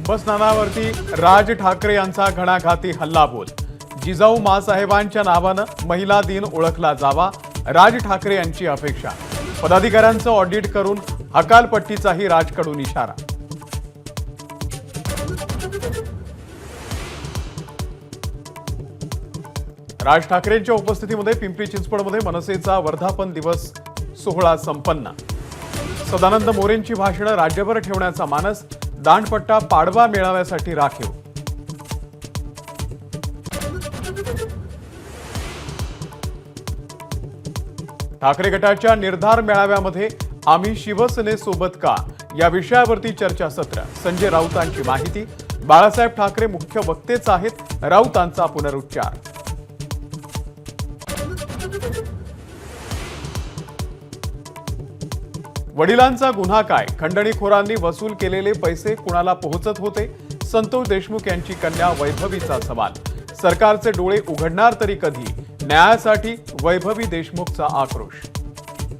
कुंभस्नानावरती राज ठाकरे यांचा घणाघाती हल्लाबोल। जिजाऊ माँसाहेबांच्या नावानं महिला दिन ओळखला जावा, राज ठाकरे यांची अपेक्षा। पदाधिकाऱ्यांचं ऑडिट करून हकालपट्टीचाही राजकडून इशारा। राज ठाकरेंच्या उपस्थितीमध्ये पिंपरी चिंचवडमध्ये मनसेचा वर्धापन दिवस सोहळा संपन्न। सदानंद मोरेंची भाषणं राज्यभर ठेवण्याचा मानस, दांडपट्टा पाडवा मेळाव्यासाठी राखीव। ठाकरे गटाच्या निर्धार मेळाव्यामध्ये आम्ही शिवसेनेसोबत का या विषयावरती चर्चासत्र। संजय राऊतांची माहिती, बाळासाहेब ठाकरे मुख्य वक्तेच आहेत, राऊतांचा पुनरुच्चार। वडिलांचा गुन्हा काय, खंडणीखोरांनी वसूल केलेले पैसे कुणाला पोहोचत होते? संतोष देशमुख यांची कन्या वैभवीचा सवाल। सरकारचे डोळे उघडणार तरी कधी? न्यायासाठी वैभवी देशमुखचा आक्रोश।